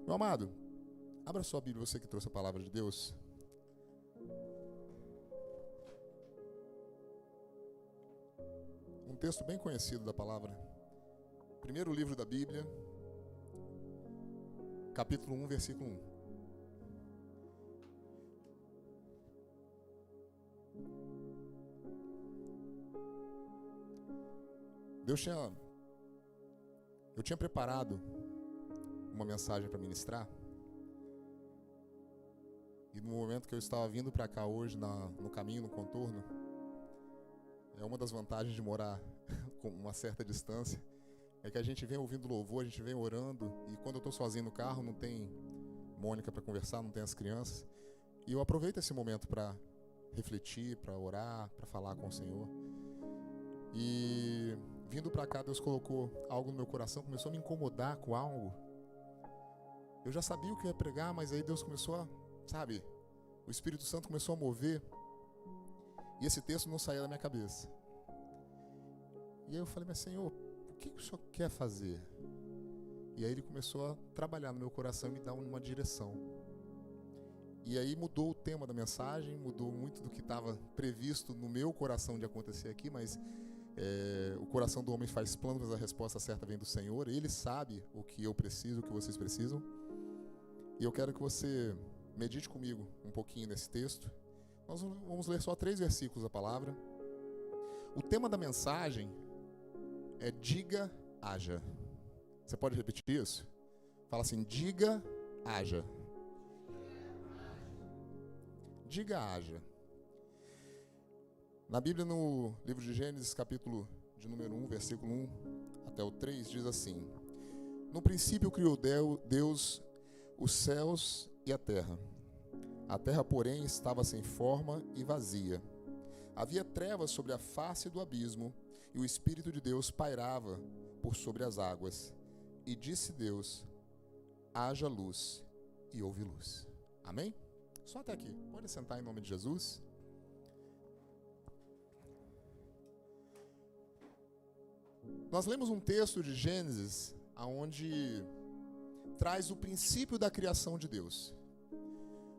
Meu amado, abra sua Bíblia, você que trouxe a palavra de Deus. Um texto bem conhecido da palavra. Primeiro livro da Bíblia, capítulo 1, versículo 1. Eu tinha preparado uma mensagem para ministrar. E no momento que eu estava vindo para cá hoje, no caminho, no contorno, é uma das vantagens de morar com uma certa distância, é que a gente vem ouvindo louvor, a gente vem orando, e quando eu estou sozinho no carro, não tem Mônica para conversar, não tem as crianças, e eu aproveito esse momento para refletir, para orar, para falar com o Senhor. E vindo para cá, Deus colocou algo no meu coração, começou a me incomodar com algo. Eu já sabia o que eu ia pregar, mas aí Deus começou a, o Espírito Santo começou a mover, e esse texto não saía da minha cabeça. E aí eu falei, mas Senhor, o que o Senhor quer fazer? E aí Ele começou a trabalhar no meu coração e me dar uma direção. E aí mudou o tema da mensagem, mudou muito do que estava previsto no meu coração de acontecer aqui, mas o coração do homem faz planos, mas a resposta certa vem do Senhor. Ele sabe o que eu preciso, o que vocês precisam. E eu quero que você medite comigo um pouquinho nesse texto. Nós vamos ler só 3 versículos da palavra. O tema da mensagem é diga, haja. Você pode repetir isso? Fala assim, diga, haja. Diga, haja. Na Bíblia, no livro de Gênesis, capítulo de número 1, versículo 1 até o 3, diz assim: No princípio criou Deus os céus e a terra. A terra, porém, estava sem forma e vazia. Havia trevas sobre a face do abismo, e o Espírito de Deus pairava por sobre as águas. E disse Deus: haja luz, e houve luz. Amém? Só até aqui. Pode sentar em nome de Jesus. Nós lemos um texto de Gênesis, onde traz o princípio da criação de Deus.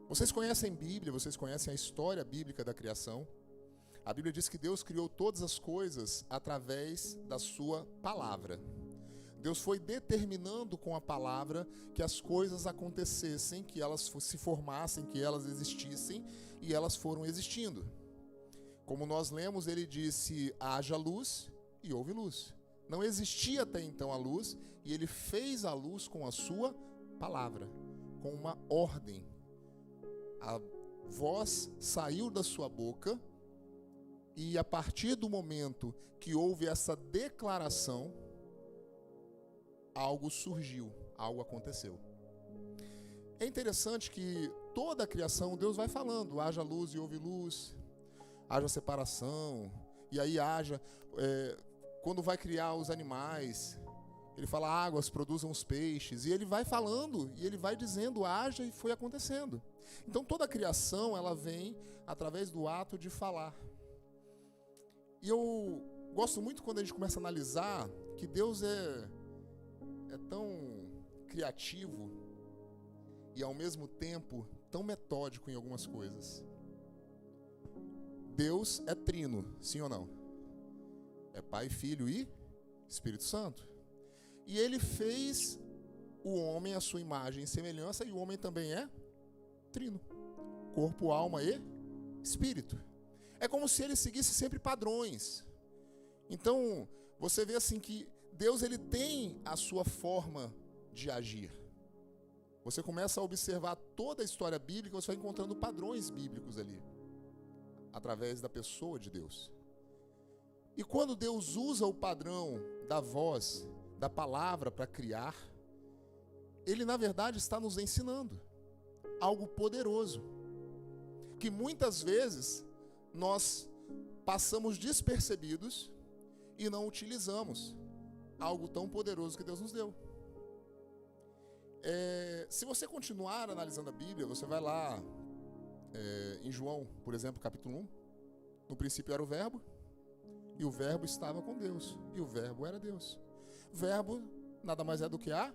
Vocês conhecem a Bíblia, vocês conhecem a história bíblica da criação. A Bíblia diz que Deus criou todas as coisas através da sua palavra. Deus foi determinando com a palavra que as coisas acontecessem, que elas se formassem, que elas existissem, e elas foram existindo. Como nós lemos, ele disse, haja luz, e houve luz. Não existia até então a luz, e ele fez a luz com a sua palavra, com uma ordem. A voz saiu da sua boca, e a partir do momento que houve essa declaração, algo surgiu, algo aconteceu. É interessante que toda a criação, Deus vai falando, haja luz e houve luz, haja separação, e aí haja, quando vai criar os animais, ele fala águas produzam os peixes, e ele vai falando, e ele vai dizendo haja, e foi acontecendo. Então toda a criação, ela vem através do ato de falar. E eu gosto muito quando a gente começa a analisar que Deus é tão criativo e ao mesmo tempo tão metódico em algumas coisas. Deus é trino, sim ou não? É Pai, Filho e Espírito Santo. E ele fez o homem à sua imagem e semelhança, e o homem também é trino. Corpo, alma e espírito. É como se ele seguisse sempre padrões. Então, você vê assim que Deus ele tem a sua forma de agir. Você começa a observar toda a história bíblica, você vai encontrando padrões bíblicos ali, através da pessoa de Deus. E quando Deus usa o padrão da voz, da palavra para criar, Ele na verdade está nos ensinando algo poderoso, que muitas vezes nós passamos despercebidos e não utilizamos algo tão poderoso que Deus nos deu. Se você continuar analisando a Bíblia, você vai lá em João, por exemplo, capítulo 1. No princípio era o Verbo, e o Verbo estava com Deus, e o Verbo era Deus. O Verbo nada mais é do que a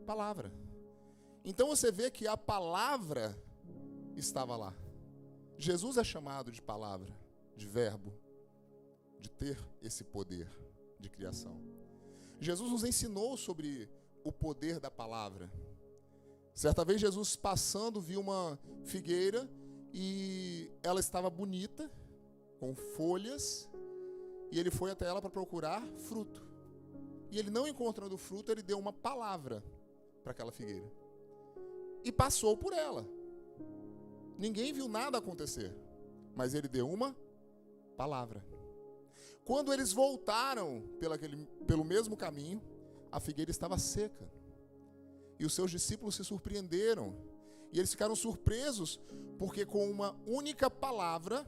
palavra. Então você vê que a palavra estava lá. Jesus é chamado de palavra, de verbo, de ter esse poder de criação. Jesus nos ensinou sobre o poder da palavra. Certa vez Jesus passando viu uma figueira e ela estava bonita, com folhas, e ele foi até ela para procurar fruto. E ele, não encontrando fruto, ele deu uma palavra para aquela figueira. E passou por ela. Ninguém viu nada acontecer, mas ele deu uma palavra. Quando eles voltaram pelo mesmo caminho, a figueira estava seca. E os seus discípulos se surpreenderam. E eles ficaram surpresos, porque com uma única palavra,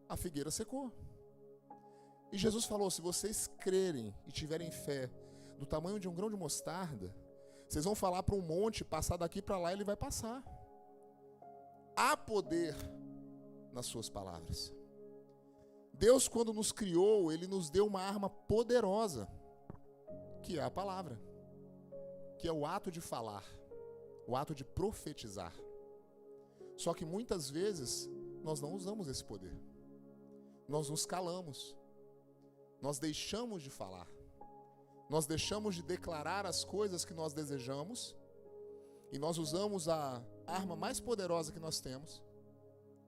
a figueira secou. E Jesus falou, se vocês crerem e tiverem fé do tamanho de um grão de mostarda, vocês vão falar para um monte, passar daqui para lá, ele vai passar. Há poder nas suas palavras. Deus, quando nos criou, Ele nos deu uma arma poderosa, que é a palavra, que é o ato de falar, o ato de profetizar. Só que muitas vezes nós não usamos esse poder. Nós nos calamos. Nós deixamos de falar. Nós deixamos de declarar as coisas que nós desejamos e nós usamos a arma mais poderosa que nós temos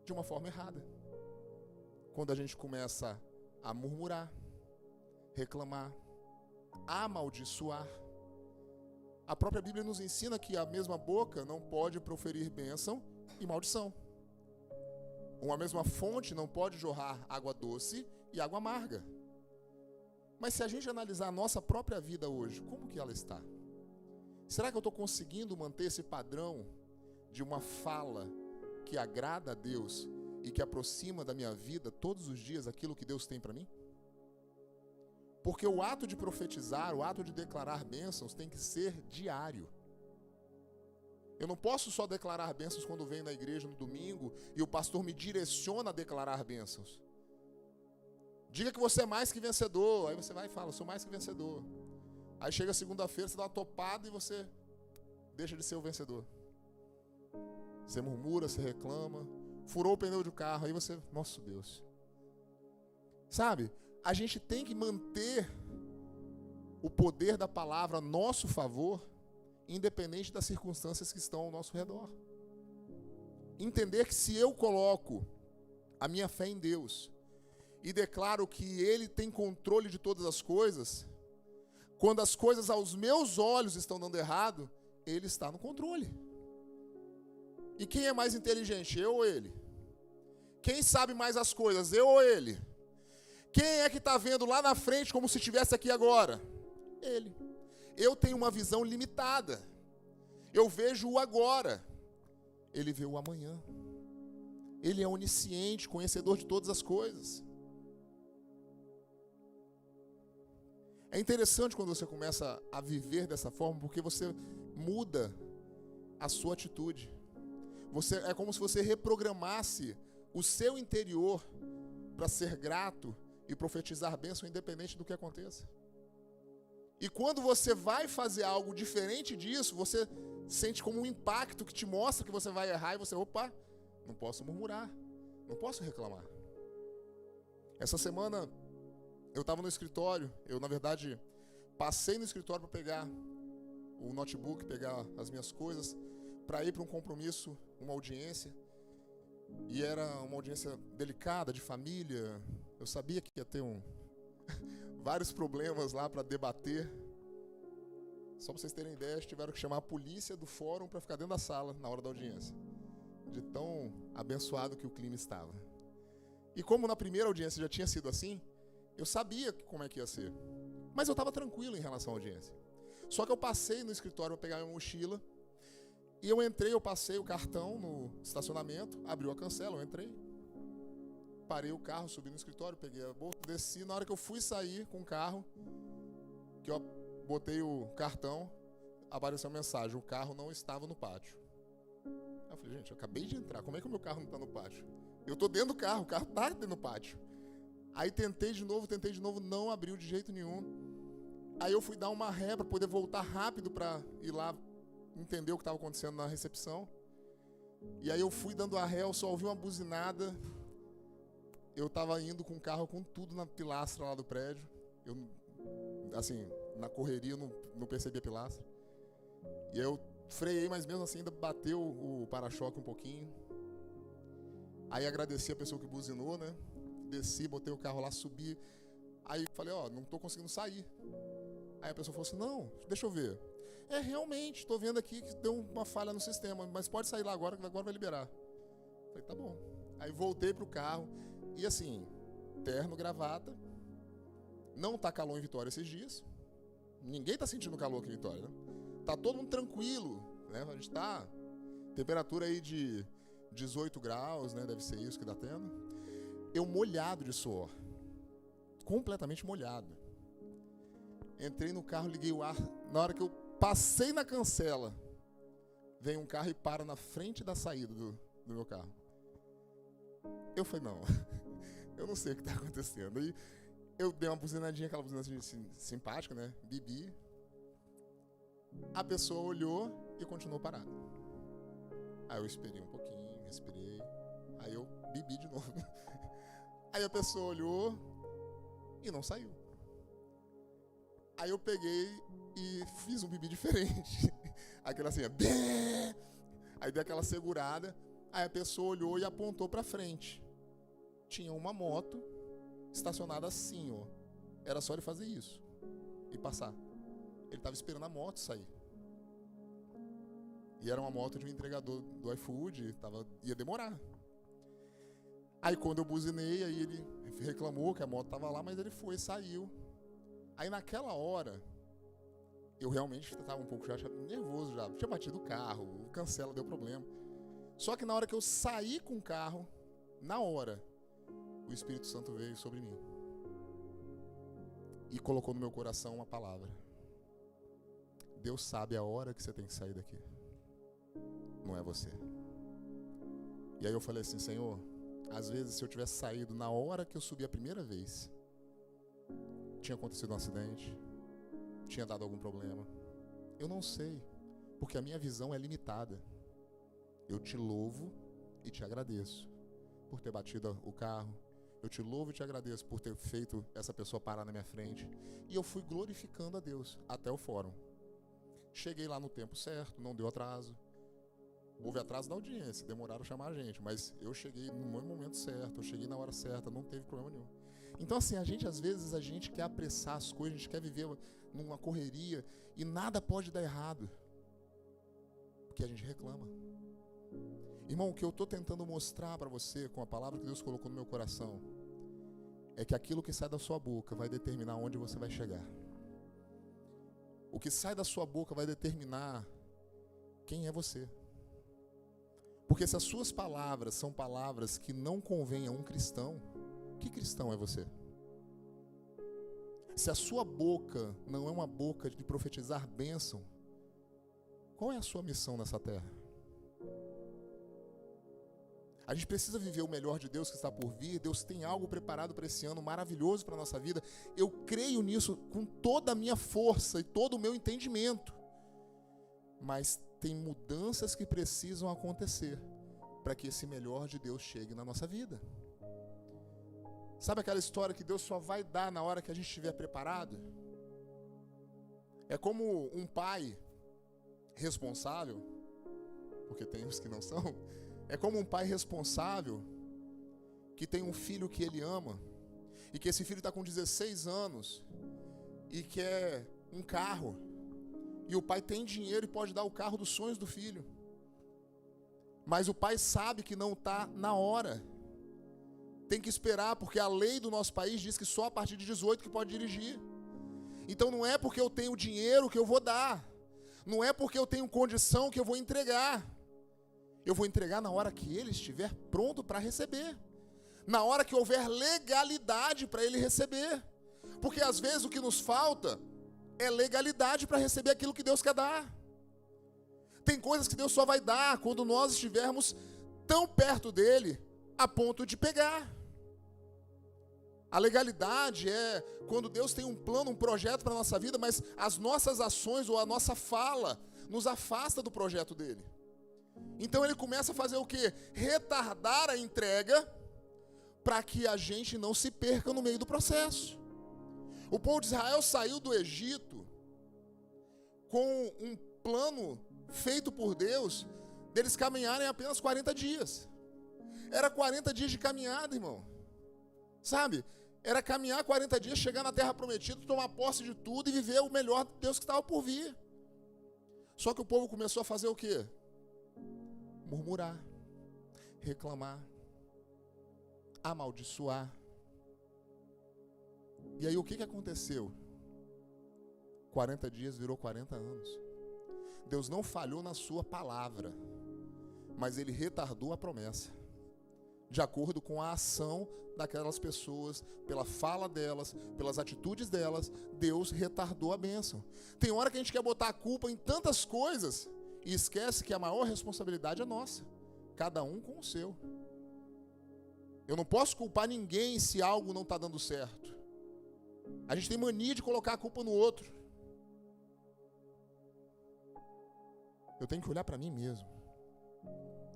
de uma forma errada. Quando a gente começa a murmurar, reclamar, amaldiçoar. A própria Bíblia nos ensina que a mesma boca não pode proferir bênção e maldição. Uma mesma fonte não pode jorrar água doce e água amarga. Mas se a gente analisar a nossa própria vida hoje, como que ela está? Será que eu estou conseguindo manter esse padrão de uma fala que agrada a Deus e que aproxima da minha vida todos os dias aquilo que Deus tem para mim? Porque o ato de profetizar, o ato de declarar bênçãos tem que ser diário. Eu não posso só declarar bênçãos quando venho na igreja no domingo e o pastor me direciona a declarar bênçãos. Diga que você é mais que vencedor. Aí você vai e fala, sou mais que vencedor. Aí chega segunda-feira, você dá uma topada e você deixa de ser o vencedor. Você murmura, você reclama, furou o pneu de carro, aí você, nossa Deus. Sabe, a gente tem que manter o poder da palavra a nosso favor, independente das circunstâncias que estão ao nosso redor. Entender que se eu coloco a minha fé em Deus e declaro que Ele tem controle de todas as coisas, quando as coisas aos meus olhos estão dando errado, Ele está no controle. E quem é mais inteligente, eu ou Ele? Quem sabe mais as coisas, eu ou Ele? Quem é que está vendo lá na frente como se estivesse aqui agora? Ele. Eu tenho uma visão limitada. Eu vejo o agora. Ele vê o amanhã. Ele é onisciente, conhecedor de todas as coisas. É interessante quando você começa a viver dessa forma, porque você muda a sua atitude. É como se você reprogramasse o seu interior para ser grato e profetizar bênção independente do que aconteça. E quando você vai fazer algo diferente disso, você sente como um impacto que te mostra que você vai errar e você, opa, não posso murmurar, não posso reclamar. Essa semana eu estava no escritório, eu na verdade passei no escritório para pegar o notebook, pegar as minhas coisas, para ir para um compromisso, uma audiência. E era uma audiência delicada, de família. Eu sabia que ia ter vários problemas lá para debater. Só para vocês terem ideia, tiveram que chamar a polícia do fórum para ficar dentro da sala na hora da audiência. De tão abençoado que o clima estava. E como na primeira audiência já tinha sido assim, eu sabia como é que ia ser. Mas eu estava tranquilo em relação à audiência. Só que eu passei no escritório para pegar minha mochila. E eu passei o cartão no estacionamento, abriu a cancela, eu entrei. Parei o carro, subi no escritório, peguei a bolsa, desci. Na hora que eu fui sair com o carro, que eu botei o cartão, apareceu a mensagem, o carro não estava no pátio. Aí eu falei, gente, eu acabei de entrar, como é que o meu carro não está no pátio? Eu estou dentro do carro, o carro está dentro do pátio. Aí tentei de novo, não abriu de jeito nenhum. Aí eu fui dar uma ré para poder voltar rápido para ir lá entender o que estava acontecendo na recepção. E aí eu fui dando a ré, eu só ouvi uma buzinada. Eu estava indo com o carro com tudo na pilastra lá do prédio. Eu, assim, na correria, não percebi a pilastra. E aí eu freiei, mas mesmo assim ainda bateu o para-choque um pouquinho. Aí agradeci a pessoa que buzinou, né? Desci, botei o carro lá, subi. Aí falei, não tô conseguindo sair. Aí a pessoa falou assim, não, deixa eu ver. Realmente, tô vendo aqui que deu uma falha no sistema, mas pode sair lá agora, que agora vai liberar. Falei, tá bom. Aí voltei pro carro, e assim, terno, gravata. Não tá calor em Vitória esses dias. Ninguém tá sentindo calor aqui em Vitória, né? Tá todo mundo tranquilo, né? A gente tá temperatura aí de 18 graus, né? Deve ser isso que dá tendo. Eu molhado de suor. Completamente molhado. Entrei no carro, liguei o ar. Na hora que eu passei na cancela, vem um carro e para na frente da saída do meu carro. Eu falei, não, eu não sei o que está acontecendo. E eu dei uma buzinadinha, aquela buzinadinha simpática, né? Bebi. A pessoa olhou e continuou parada. Aí eu esperei um pouquinho, respirei. Aí eu bebi de novo. Aí a pessoa olhou e não saiu. Aí eu peguei e fiz um bibi diferente. Aquela assim, Bé! Aí dei aquela segurada. Aí a pessoa olhou e apontou pra frente. Tinha uma moto estacionada assim, ó. Era só ele fazer isso e passar. Ele estava esperando a moto sair. E era uma moto de um entregador do iFood, ia demorar. Aí quando eu buzinei, aí ele reclamou que a moto estava lá, mas ele foi, saiu. Aí naquela hora, eu realmente estava um pouco nervoso já. Tinha batido o carro, o cancela deu problema. Só que na hora que eu saí com o carro, na hora, o Espírito Santo veio sobre mim. E colocou no meu coração uma palavra. Deus sabe a hora que você tem que sair daqui. Não é você. E aí eu falei assim, Senhor, às vezes se eu tivesse saído na hora que eu subi a primeira vez, tinha acontecido um acidente, tinha dado algum problema. Eu não sei, porque a minha visão é limitada. Eu te louvo e te agradeço por ter batido o carro. Eu te louvo e te agradeço por ter feito essa pessoa parar na minha frente. E eu fui glorificando a Deus até o fórum. Cheguei lá no tempo certo, não deu atraso. Houve atraso da audiência, demoraram a chamar a gente, mas eu cheguei no momento certo, eu cheguei na hora certa, não teve problema nenhum. Então assim, às vezes a gente quer apressar as coisas, a gente quer viver numa correria e nada pode dar errado, porque a gente reclama. Irmão, o que eu estou tentando mostrar para você com a palavra que Deus colocou no meu coração é que aquilo que sai da sua boca vai determinar onde você vai chegar. O que sai da sua boca vai determinar quem é você. Porque se as suas palavras são palavras que não convêm a um cristão, que cristão é você? Se a sua boca não é uma boca de profetizar bênção, qual é a sua missão nessa terra? A gente precisa viver o melhor de Deus que está por vir. Deus tem algo preparado para esse ano maravilhoso para a nossa vida. Eu creio nisso com toda a minha força e todo o meu entendimento. Mas tem mudanças que precisam acontecer para que esse melhor de Deus chegue na nossa vida. Sabe aquela história que Deus só vai dar na hora que a gente estiver preparado? É como um pai responsável, porque tem uns que não são. É como um pai responsável que tem um filho que ele ama e que esse filho está com 16 anos e quer um carro. E o pai tem dinheiro e pode dar o carro dos sonhos do filho. Mas o pai sabe que não está na hora. Tem que esperar, porque a lei do nosso país diz que só a partir de 18 que pode dirigir. Então não é porque eu tenho dinheiro que eu vou dar. Não é porque eu tenho condição que eu vou entregar. Eu vou entregar na hora que ele estiver pronto para receber. Na hora que houver legalidade para ele receber. Porque às vezes o que nos falta é legalidade para receber aquilo que Deus quer dar. Tem coisas que Deus só vai dar quando nós estivermos tão perto dele a ponto de pegar. A legalidade é quando Deus tem um plano, um projeto para a nossa vida, mas as nossas ações ou a nossa fala nos afasta do projeto dele. Então ele começa a fazer o quê? Retardar a entrega para que a gente não se perca no meio do processo. O povo de Israel saiu do Egito com um plano feito por Deus deles caminharem apenas 40 dias. Era 40 dias de caminhada, irmão. Sabe? Era caminhar 40 dias, chegar na terra prometida, tomar posse de tudo e viver o melhor de Deus que estava por vir. Só que o povo começou a fazer o quê? Murmurar, reclamar, amaldiçoar. E aí o que aconteceu? 40 dias virou 40 anos. Deus não falhou na sua palavra, mas ele retardou a promessa. De acordo com a ação daquelas pessoas, pela fala delas, pelas atitudes delas, Deus retardou a bênção. Tem hora que a gente quer botar a culpa em tantas coisas e esquece que a maior responsabilidade é nossa. Cada um com o seu. Eu não posso culpar ninguém se algo não está dando certo. A gente tem mania de colocar a culpa no outro. Eu tenho que olhar para mim mesmo.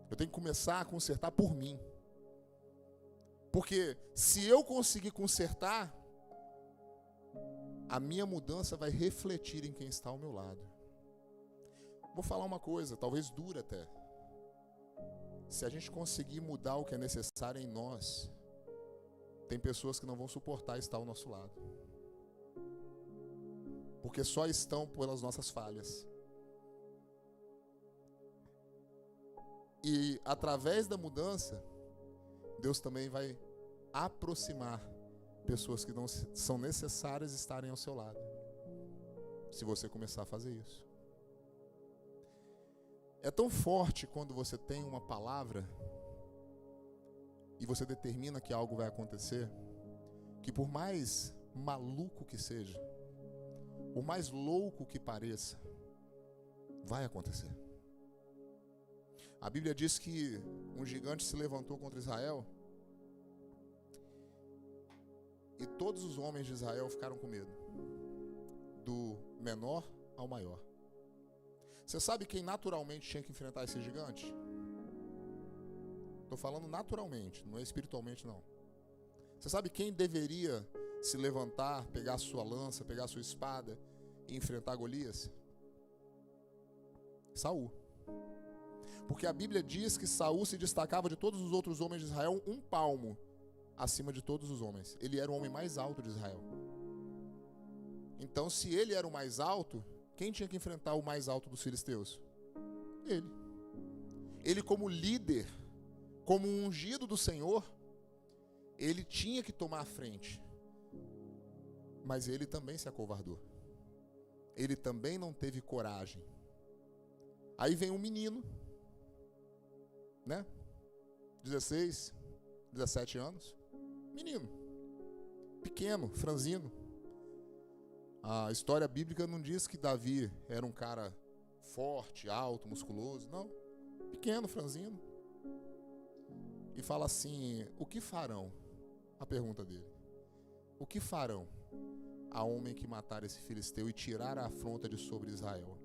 Eu tenho que começar a consertar por mim. Porque se eu conseguir consertar, a minha mudança vai refletir em quem está ao meu lado. Vou falar uma coisa, talvez dura até. Se a gente conseguir mudar o que é necessário em nós, tem pessoas que não vão suportar estar ao nosso lado. Porque só estão pelas nossas falhas. E através da mudança, Deus também vai aproximar pessoas que não são necessárias estarem ao seu lado. Se você começar a fazer isso. É tão forte quando você tem uma palavra e você determina que algo vai acontecer, que por mais maluco que seja, por mais louco que pareça, vai acontecer. A Bíblia diz que um gigante se levantou contra Israel e todos os homens de Israel ficaram com medo, do menor ao maior. Você sabe quem naturalmente tinha que enfrentar esse gigante? Estou falando naturalmente, não é espiritualmente não. Você sabe quem deveria se levantar, pegar sua lança, pegar sua espada e enfrentar Golias? Saul. Porque a Bíblia diz que Saul se destacava de todos os outros homens de Israel 1 palmo acima de todos os homens. Ele era o homem mais alto de Israel. Então, se ele era o mais alto, quem tinha que enfrentar o mais alto dos filisteus? Ele. Ele, como líder, como um ungido do Senhor, ele tinha que tomar a frente. Mas ele também se acovardou. Ele também não teve coragem. Aí vem um menino, né? 16, 17 anos. Menino. Pequeno, franzino. A história bíblica não diz que Davi era um cara forte, alto, musculoso. Não. Pequeno, franzino. E fala assim, o que farão? A pergunta dele. O que farão a homem que matar esse filisteu e tirar a afronta de sobre Israel?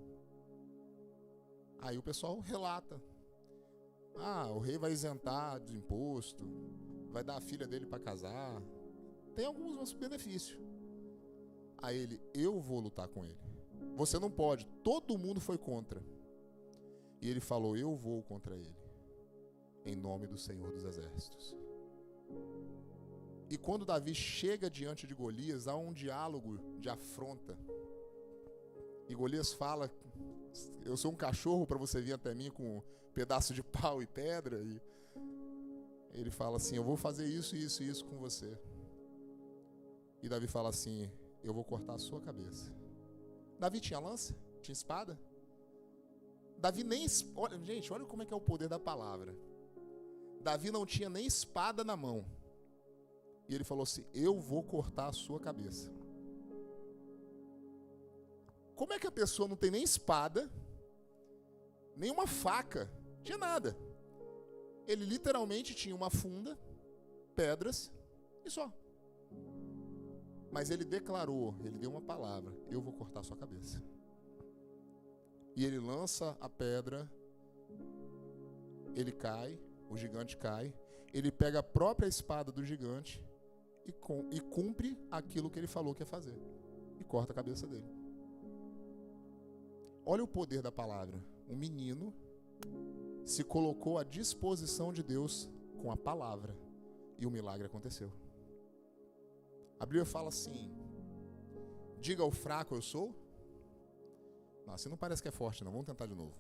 Aí o pessoal relata. O rei vai isentar do imposto, vai dar a filha dele para casar. Tem alguns benefícios. Aí ele, eu vou lutar com ele. Você não pode, todo mundo foi contra. E ele falou, eu vou contra ele. Em nome do Senhor dos Exércitos. E quando Davi chega diante de Golias, há um diálogo de afronta. E Golias fala, eu sou um cachorro para você vir até mim com um pedaço de pau e pedra. E ele fala assim, eu vou fazer isso, isso e isso com você. E Davi fala assim, eu vou cortar a sua cabeça. Davi tinha lança? Tinha espada? Davi nem... Olha, gente, olha como é que é o poder da palavra. Davi não tinha nem espada na mão. E ele falou assim, eu vou cortar a sua cabeça. Como é que a pessoa não tem nem espada, nem uma faca, tinha nada. Ele literalmente tinha uma funda, pedras e só. Mas ele declarou, ele deu uma palavra, eu vou cortar a sua cabeça. e ele lança a pedra, ele cai, o gigante cai, ele pega a própria espada do gigante e cumpre aquilo que ele falou que ia fazer, e corta a cabeça dele. Olha o poder da palavra. Um menino se colocou à disposição de Deus com a palavra, e o milagre aconteceu. A Bíblia fala assim: diga ao fraco eu sou. Não, assim não parece que é forte não, vamos tentar de novo.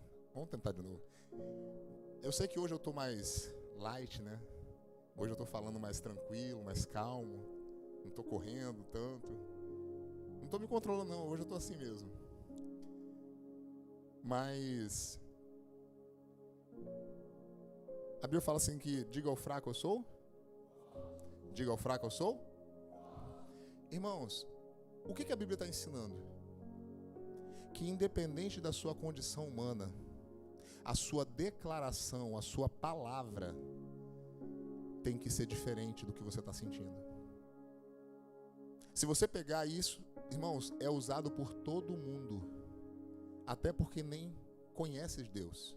Eu sei que hoje eu estou mais light, né? Hoje eu estou falando mais tranquilo, mais calmo, não estou correndo tanto, não estou me controlando não, hoje eu estou assim mesmo. Mas a Bíblia fala assim que diga ao fraco eu sou. Diga ao fraco eu sou. Irmãos, o que a Bíblia está ensinando? Que independente da sua condição humana, a sua declaração, a sua palavra tem que ser diferente do que você está sentindo. Se você pegar isso, irmãos, é usado por todo mundo, até porque nem conheces Deus.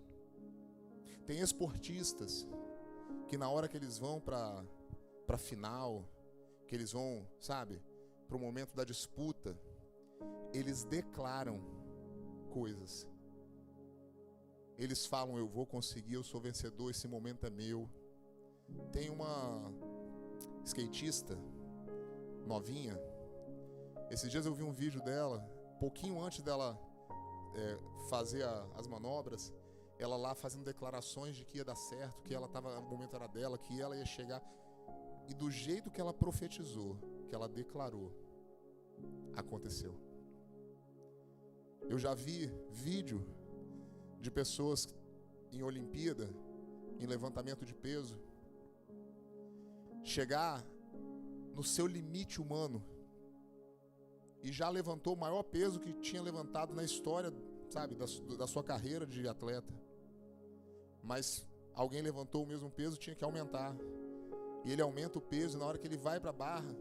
Tem esportistas que na hora que eles vão para a final, que eles vão, sabe, para o momento da disputa, eles declaram coisas. Eles falam: eu vou conseguir, eu sou vencedor, esse momento é meu. Tem uma skatista novinha, esses dias eu vi um vídeo dela, pouquinho antes dela fazer as manobras, ela lá fazendo declarações de que ia dar certo, que ela tava, o momento era dela, que ela ia chegar. E do jeito que ela profetizou, que ela declarou, aconteceu. Eu já vi vídeo de pessoas em Olimpíada, em levantamento de peso, chegar no seu limite humano e já levantou o maior peso que tinha levantado na história, sabe, da sua carreira de atleta. Mas alguém levantou o mesmo peso, tinha que aumentar. E ele aumenta o peso, e na hora que ele vai para a barra,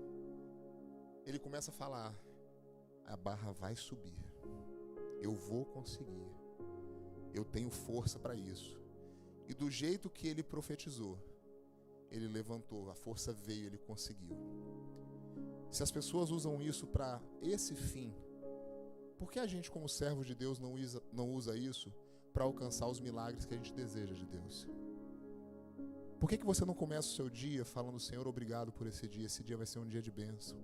ele começa a falar: a barra vai subir, eu vou conseguir, eu tenho força para isso. E do jeito que ele profetizou, ele levantou, a força veio, ele conseguiu. Se as pessoas usam isso para esse fim, por que a gente, como servos de Deus, não usa isso para alcançar os milagres que a gente deseja de Deus? Por que você não começa o seu dia falando: Senhor, obrigado por esse dia vai ser um dia de bênção.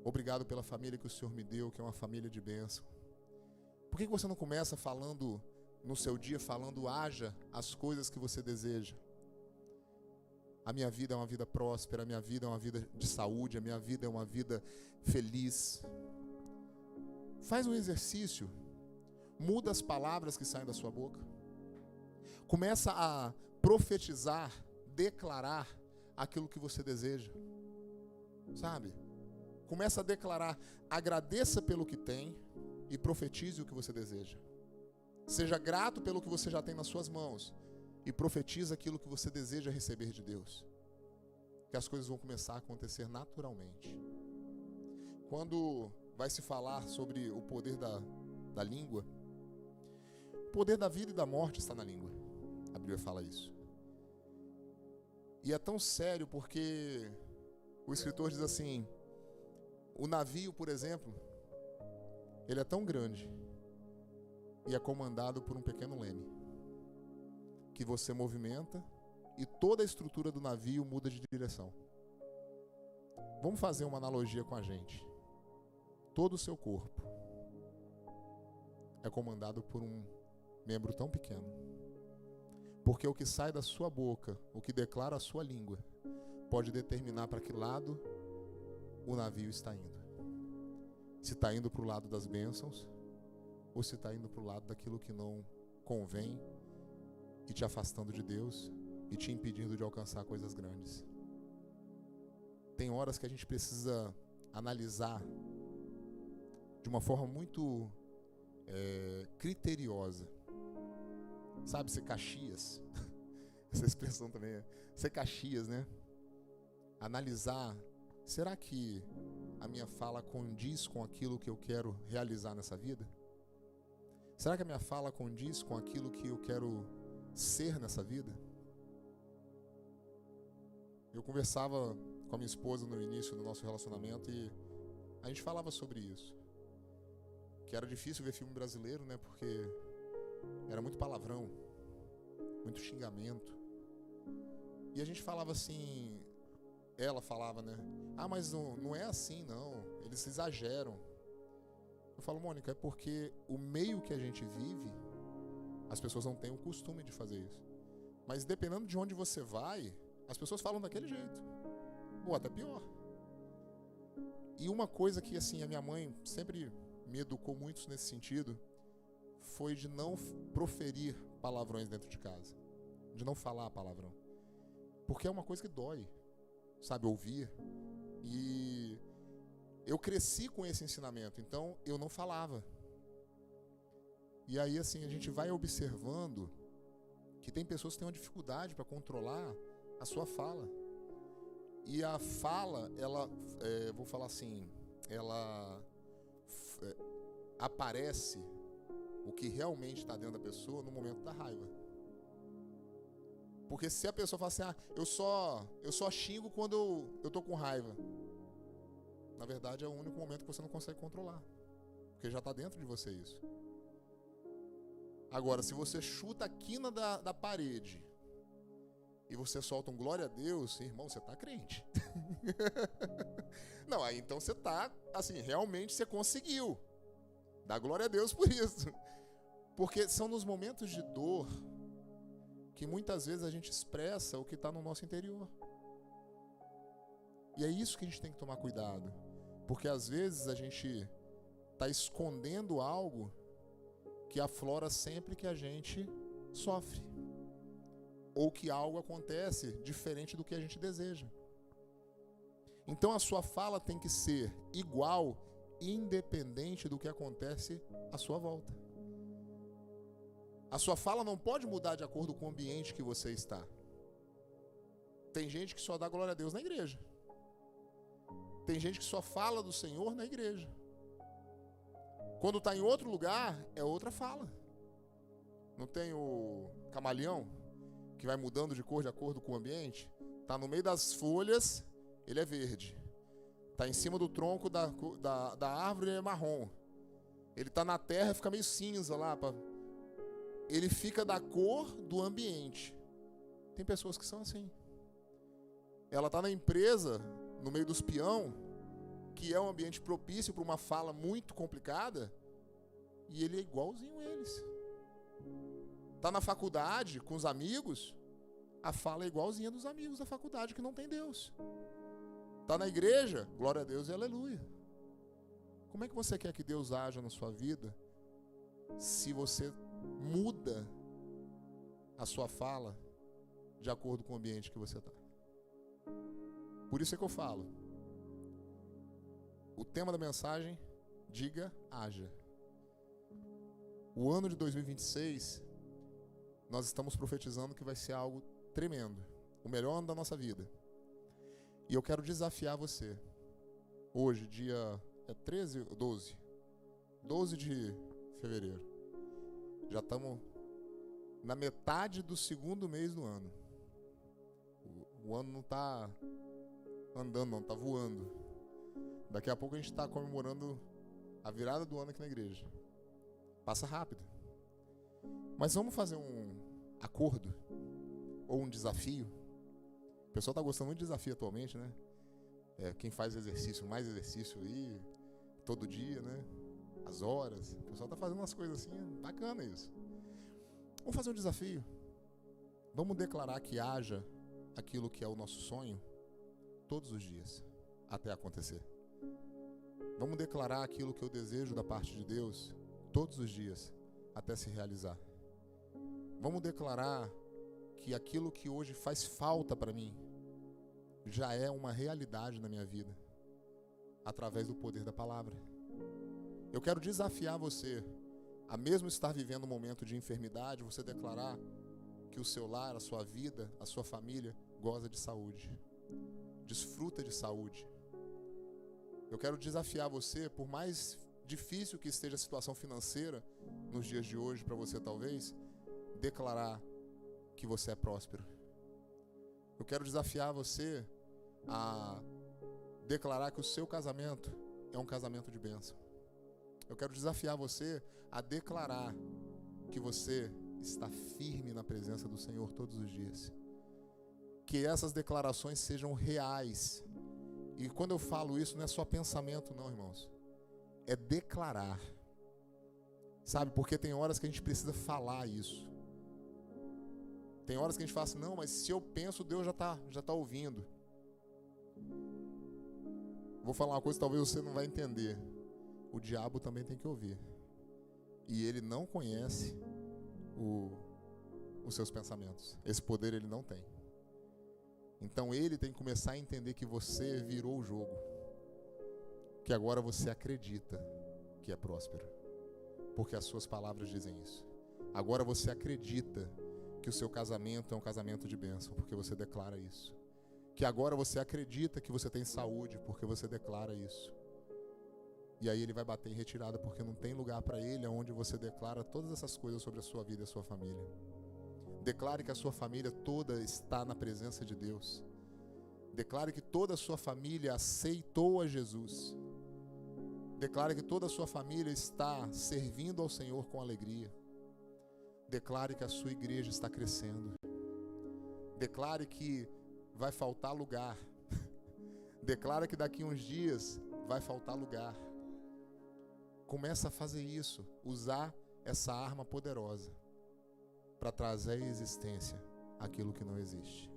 Obrigado pela família que o Senhor me deu, que é uma família de bênção. Por que você não começa falando no seu dia, falando: haja as coisas que você deseja? A minha vida é uma vida próspera, a minha vida é uma vida de saúde, a minha vida é uma vida feliz. Faz um exercício, muda as palavras que saem da sua boca. Começa a profetizar, declarar aquilo que você deseja. Sabe? Começa a declarar, agradeça pelo que tem e profetize o que você deseja. Seja grato pelo que você já tem nas suas mãos e profetiza aquilo que você deseja receber de Deus. Que as coisas vão começar a acontecer naturalmente. Quando vai se falar sobre o poder da língua, o poder da vida e da morte está na língua. A Bíblia fala isso. E é tão sério porque o escritor diz assim: o navio, por exemplo, ele é tão grande e é comandado por um pequeno leme que você movimenta e toda a estrutura do navio muda de direção. Vamos fazer uma analogia com a gente. Todo o seu corpo é comandado por um membro tão pequeno. Porque o que sai da sua boca, o que declara a sua língua, pode determinar para que lado o navio está indo. Se está indo para o lado das bênçãos, ou se está indo para o lado daquilo que não convém e te afastando de Deus e te impedindo de alcançar coisas grandes. Tem horas que a gente precisa analisar de uma forma muito criteriosa. Sabe, ser Caxias? Essa expressão também é ser Caxias, né? Analisar, será que a minha fala condiz com aquilo que eu quero realizar nessa vida? Será que a minha fala condiz com aquilo que eu quero ser nessa vida? Eu conversava com a minha esposa no início do nosso relacionamento e a gente falava sobre isso. Que era difícil ver filme brasileiro, né? Porque era muito palavrão, muito xingamento. E a gente falava assim, ela falava, né? Ah, mas não é assim, não. Eles exageram. Eu falo, Mônica, é porque o meio que a gente vive, as pessoas não têm o costume de fazer isso. Mas dependendo de onde você vai, as pessoas falam daquele jeito. Ou até pior. E uma coisa que, assim, a minha mãe sempre me educou muito nesse sentido, foi de não proferir palavrões dentro de casa. De não falar palavrão. Porque é uma coisa que dói, sabe, ouvir. E eu cresci com esse ensinamento, então eu não falava. E aí, assim, a gente vai observando que tem pessoas que têm uma dificuldade para controlar a sua fala. E a fala, ela, vou falar assim, ela aparece o que realmente está dentro da pessoa no momento da raiva. Porque se a pessoa fala assim, eu só xingo quando eu tô com raiva. Na verdade, é o único momento que você não consegue controlar. Porque já está dentro de você isso. Agora, se você chuta a quina da parede e você solta um glória a Deus, irmão, você está crente. Não, aí então você está, assim, realmente você conseguiu. Dá glória a Deus por isso. Porque são nos momentos de dor que muitas vezes a gente expressa o que está no nosso interior. E é isso que a gente tem que tomar cuidado. Porque às vezes a gente está escondendo algo que aflora sempre que a gente sofre. Ou que algo acontece diferente do que a gente deseja. Então a sua fala tem que ser igual, independente do que acontece à sua volta. A sua fala não pode mudar de acordo com o ambiente que você está. Tem gente que só dá glória a Deus na igreja. Tem gente que só fala do Senhor na igreja. Quando está em outro lugar, é outra fala. Não tem o camaleão, que vai mudando de cor de acordo com o ambiente? Está no meio das folhas, ele é verde. Está em cima do tronco da árvore, ele é marrom. Ele está na terra, fica meio cinza lá. Ele fica da cor do ambiente. Tem pessoas que são assim. Ela está na empresa, no meio dos peão, que é um ambiente propício para uma fala muito complicada, e ele é igualzinho a eles. Está na faculdade, com os amigos, a fala é igualzinha dos amigos da faculdade que não tem Deus. Está na igreja, glória a Deus e aleluia. Como é que você quer que Deus haja na sua vida se você muda a sua fala de acordo com o ambiente que você está? Por isso é que eu falo. O tema da mensagem, diga, haja. O ano de 2026, nós estamos profetizando que vai ser algo tremendo. O melhor ano da nossa vida. E eu quero desafiar você. Hoje, dia 13 ou 12? 12 de fevereiro. Já estamos na metade do segundo mês do ano. O ano não está andando, não, está voando. Daqui a pouco a gente está comemorando a virada do ano aqui na igreja. Passa rápido. Mas vamos fazer um acordo? Ou um desafio? O pessoal está gostando muito de desafio atualmente, né? Quem faz exercício, mais exercício aí, todo dia, né? As horas. O pessoal está fazendo umas coisas assim, bacana isso. Vamos fazer um desafio. Vamos declarar que haja aquilo que é o nosso sonho todos os dias, até acontecer. Vamos declarar aquilo que eu desejo da parte de Deus todos os dias, até se realizar. Vamos declarar que aquilo que hoje faz falta para mim já é uma realidade na minha vida, através do poder da palavra. Eu quero desafiar você a mesmo estar vivendo um momento de enfermidade, você declarar que o seu lar, a sua vida, a sua família goza de saúde, desfruta de saúde. Eu quero desafiar você, por mais difícil que esteja a situação financeira, nos dias de hoje para você talvez declarar que você é próspero. Eu quero desafiar você a declarar que o seu casamento é um casamento de bênção. Eu quero desafiar você a declarar que você está firme na presença do Senhor todos os dias. Que essas declarações sejam reais. E quando eu falo isso, não é só pensamento não, irmãos. É declarar. Sabe, porque tem horas que a gente precisa falar isso. Tem horas que a gente fala assim, não, mas se eu penso, Deus já tá ouvindo. Vou falar uma coisa que talvez você não vai entender. O diabo também tem que ouvir. E ele não conhece os seus pensamentos. Esse poder ele não tem. Então ele tem que começar a entender que você virou o jogo. Que agora você acredita que é próspero. Porque as suas palavras dizem isso. Agora você acredita que o seu casamento é um casamento de bênção, porque você declara isso. Que agora você acredita que você tem saúde, porque você declara isso. E aí ele vai bater em retirada, porque não tem lugar para ele onde você declara todas essas coisas sobre a sua vida e a sua família. Declare que a sua família toda está na presença de Deus. Declare que toda a sua família aceitou a Jesus. Declare que toda a sua família está servindo ao Senhor com alegria. Declare que a sua igreja está crescendo. Declare que vai faltar lugar. Declare que daqui a uns dias vai faltar lugar. Começa a fazer isso, usar essa arma poderosa para trazer à existência aquilo que não existe.